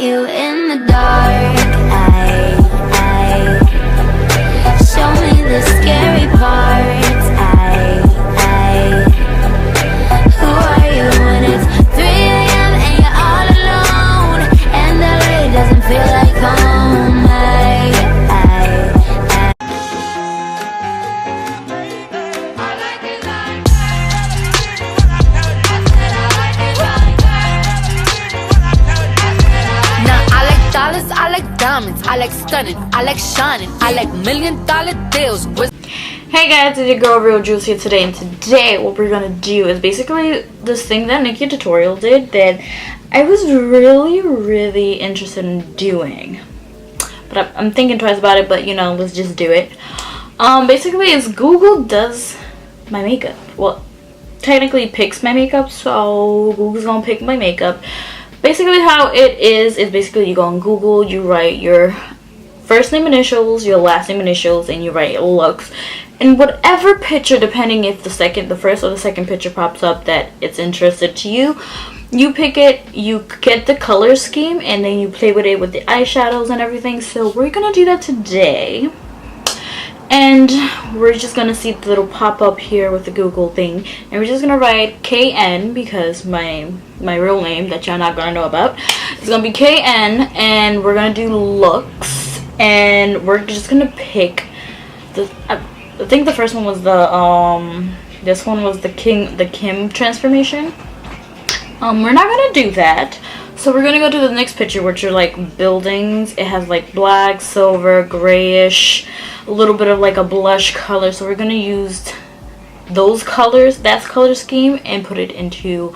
you in the dark? Show me the scary parts. Who are you when it's 3 a.m. and you're all alone and the LA doesn't feel like home? I like diamonds, I like stunning, I like shining, I like $1 million deals. Hey guys, it's your girl Real Juice here today, and today what we're gonna do is basically this thing that Nikki Tutorial did that I was really interested in doing, but I'm thinking twice about it. But you know, let's just do it. Basically, it's Google does my makeup. Well, technically picks my makeup, so Google's gonna pick my makeup. Basically how it is basically you go on Google, you write your first name initials, your last name initials, and you write looks. And whatever picture, depending if the first or the second picture pops up that it's interested to you, you pick it, you get the color scheme, and then you play with it with the eyeshadows and everything. So we're gonna do that today. And we're just gonna see the little pop-up here with the Google thing, and we're just gonna write KN because my real name that y'all not gonna know about is gonna be KN, and we're gonna do looks, and we're just gonna pick the I think the first one was the this one was the Kim transformation. We're not gonna do that. So we're gonna go to the next picture, which are like buildings. It has like black, silver, grayish, a little bit of like a blush color. So we're gonna use those colors, that color scheme, and put it into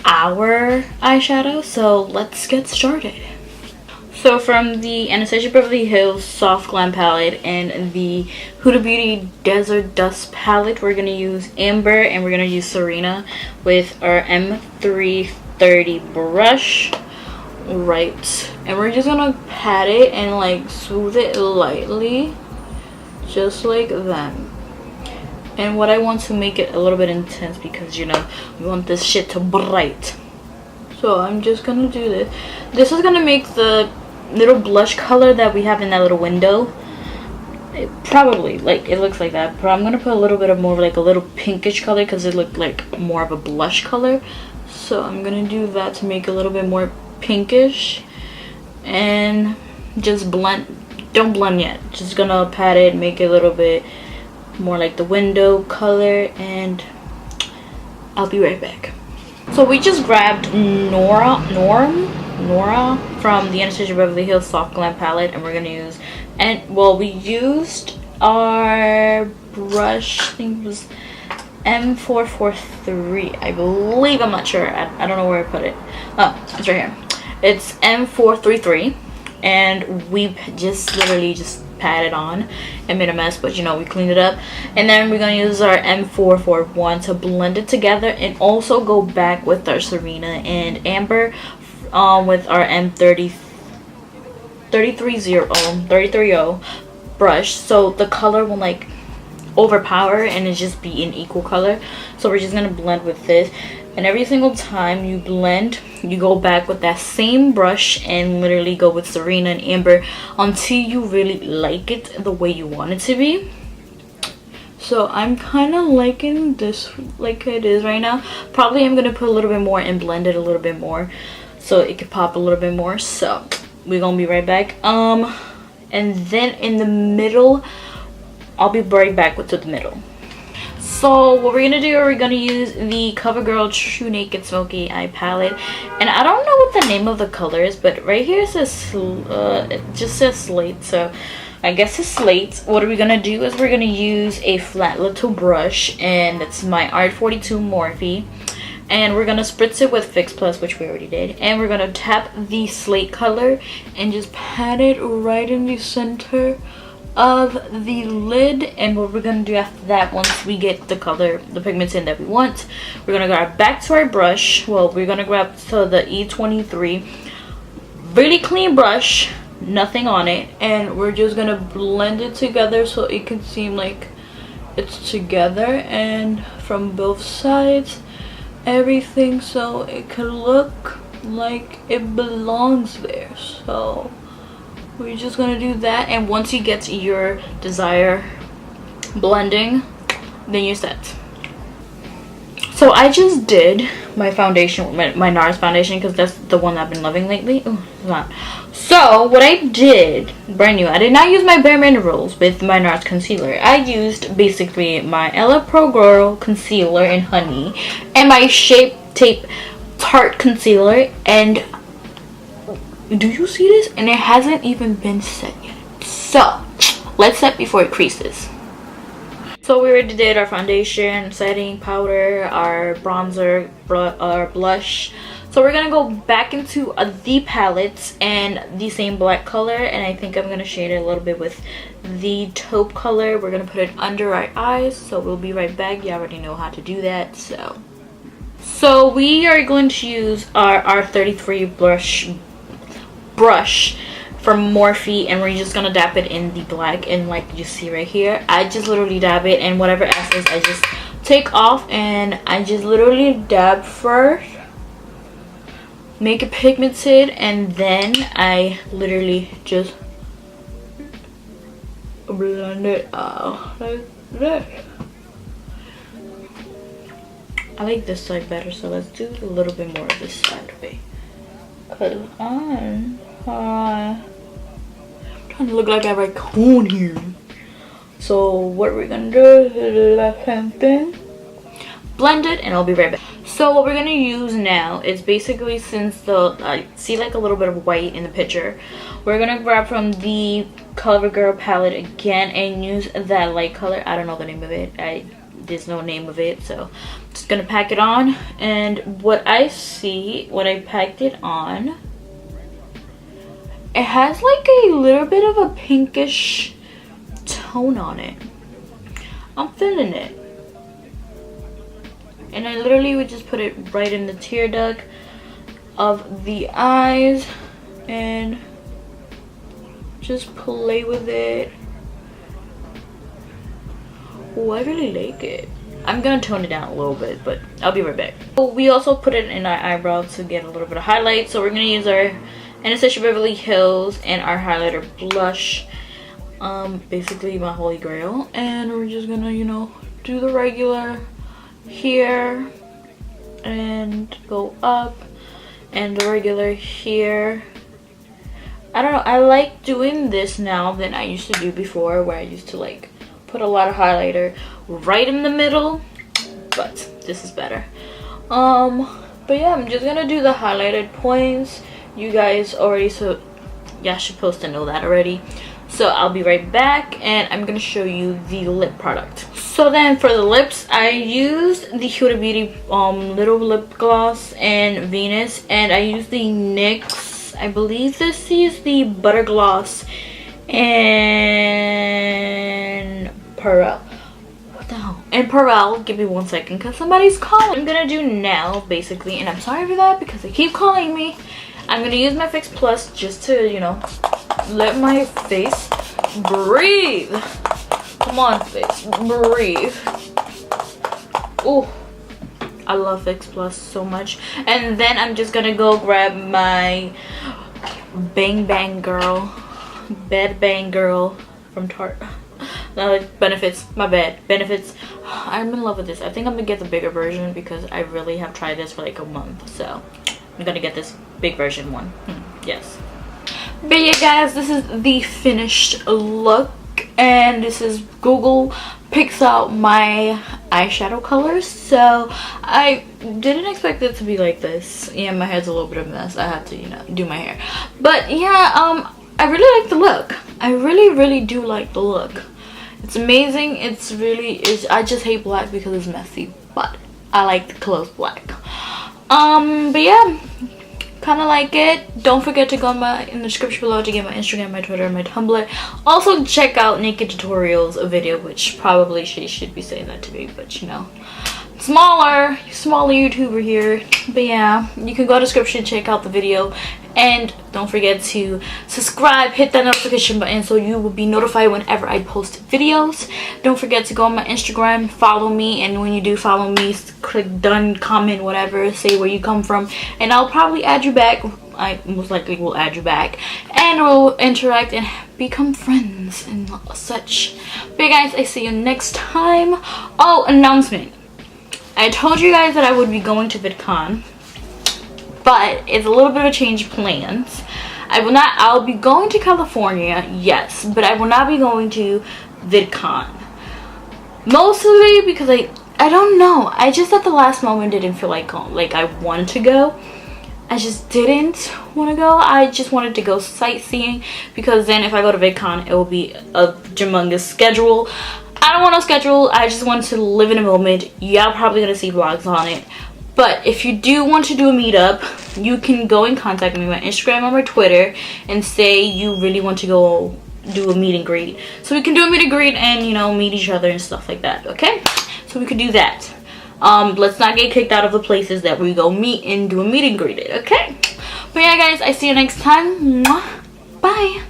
our eyeshadow. So let's get started. So from the Anastasia Beverly Hills Soft Glam palette and the Huda Beauty Desert Dust palette, we're gonna use Amber, and we're gonna use Serena with our M330 brush, right? And we're just gonna pat it and like smooth it lightly, just like that. And what I want to make it a little bit intense because, you know, we want this shit to bright. So I'm just gonna do this. This is gonna make the little blush color that we have in that little window. Probably like it looks like that, but I'm gonna put a little bit of more like a little pinkish color because it looked like more of a blush color. So I'm gonna do that to make it a little bit more pinkish, and just blend. Don't blend yet, just gonna pat it, make it a little bit more like the window color, and I'll be right back. So we just grabbed Nora from the Anastasia Beverly Hills Soft Glam palette, and we're gonna use, we used our brush, I think it was M443, I believe. I'm not sure. I don't know where I put it. Oh, it's right here. It's M433, and we just literally just patted on and made a mess, but you know, we cleaned it up. And then we're gonna use our M441 to blend it together, and also go back with our Serena and Amber with our M330 brush, so the color will like overpower and it just be an equal color. So we're just gonna blend with this, and every single time you blend, you go back with that same brush and literally go with Serena and Amber until you really like it the way you want it to be. So I'm kind of liking this like it is right now. Probably I'm gonna put a little bit more and blend it a little bit more so it could pop a little bit more. So we're gonna be right back. And then in the middle, I'll be right back with the middle. So what we're gonna do, we're gonna use the CoverGirl True Naked Smoky Eye palette, and I don't know what the name of the color is, but right here it says it just says slate, so I guess it's slate. What are we gonna do is we're gonna use a flat little brush, and it's my Art 42 Morphe, and we're gonna spritz it with Fix Plus, which we already did, and we're gonna tap the slate color and just pat it right in the center of the lid. And what we're gonna do after that, once we get the color, the pigments in that we want, we're gonna grab back to our brush. Well, we're gonna grab to the E23 really clean brush, nothing on it, and we're just gonna blend it together so it can seem like it's together, and from both sides, everything, so it could look like it belongs there. So we're just gonna do that, and once you get your desired blending, then you're set. So I just did my foundation, my NARS foundation, because that's the one I've been loving lately. Ooh, it's not. So what I did, brand new, I did not use my Bare Minerals with my NARS concealer. I used basically my Ella Pro Girl concealer in honey and my Shape Tape Tarte concealer, and do you see this? And it hasn't even been set yet. So let's set before it creases. So we already did our foundation, setting powder, our bronzer, our blush. So we're gonna go back into the palettes and the same black color, and I think I'm gonna shade it a little bit with the taupe color. We're gonna put it under our eyes, so we'll be right back. You already know how to do that. So we are going to use our R33 brush from Morphe, and we're just gonna dab it in the black, and like you see right here, I just literally dab it, and whatever excess I just take off, and I just literally dab first, make it pigmented, and then I literally just blend it out like this. I like this side better, so let's do a little bit more of this side, okay? Cause I'm trying to look like a raccoon here. So what we're gonna do is the same thing, blend it, and I'll be right back. So what we're gonna use now is basically, since I see like a little bit of white in the picture, we're gonna grab from the CoverGirl palette again and use that light color. I don't know the name of it. There's no name of it, so I'm just gonna pack it on. And what I see when I packed it on, it has like a little bit of a pinkish tone on it. I'm feeling it. And I literally would just put it right in the tear duct of the eyes and just play with it. Oh, I really like it. I'm gonna tone it down a little bit, but I'll be right back. So we also put it in our eyebrow to get a little bit of highlight. So we're gonna use our Anastasia Beverly Hills and our highlighter blush, basically my holy grail, and we're just gonna, you know, do the regular here and go up, and the regular here. I don't know, I like doing this now than I used to do before, where I used to like put a lot of highlighter right in the middle, but this is better. But yeah, I'm just gonna do the highlighted points. You guys already, so yeah, supposed to know that already. So I'll be right back, and I'm gonna show you the lip product. So then for the lips, I used the Huda Beauty little lip gloss and Venus, and I used the NYX, I believe this is the Butter Gloss and Pearl. What the hell? And Pearl, give me 1 second because somebody's calling. I'm gonna do now basically, and I'm sorry for that because they keep calling me. I'm gonna use my Fix Plus just to, you know, let my face breathe. Come on, face, breathe. Oh, I love Fix Plus so much. And then I'm just gonna go grab my Bang Bang Girl, Bed Bang Girl from Tarte. Benefits, my bad, Benefits. I'm in love with this. I think I'm gonna get the bigger version because I really have tried this for like a month, so I'm gonna get this big version one. Yes. But yeah guys, this is the finished look, and this is Google picks out my eyeshadow colors. So I didn't expect it to be like this. Yeah, my hair's a little bit of a mess. I had to, you know, do my hair. But yeah, I really like the look. I really do like the look. It's amazing. It's really is. I just hate black because it's messy, but I like the clothes black. But yeah, kind of like it. Don't forget to go in the description below to get my Instagram, my Twitter, and my Tumblr. Also check out Naked Tutorials, a video, which probably she should be saying that to me, but you know, smaller YouTuber here. But yeah, you can go to the description, check out the video, and don't forget to subscribe, hit that notification button so you will be notified whenever I post videos. Don't forget to go on my Instagram, follow me, and when you do follow me, click done, comment, whatever, say where you come from, and I'll probably add you back I most likely will add you back and we'll interact and become friends and such. But yeah, guys, I see you next time. Oh, announcement. I told you guys that I would be going to VidCon, but it's a little bit of a change of plans. I'll be going to California, yes, but I will not be going to VidCon. Mostly because I don't know. I just at the last moment didn't feel like I wanted to go. I just didn't want to go. I just wanted to go sightseeing, because then if I go to VidCon, it will be a humongous schedule. I don't want no schedule. I just want to live in a moment. Y'all probably gonna see vlogs on it. But if you do want to do a meetup, you can go and contact me on my Instagram or my Twitter and say you really want to go do a meet and greet. So we can do a meet and greet and, you know, meet each other and stuff like that, okay? So we could do that. Let's not get kicked out of the places that we go meet and do a meet and greet it, okay? But yeah, guys, I see you next time. Mwah. Bye.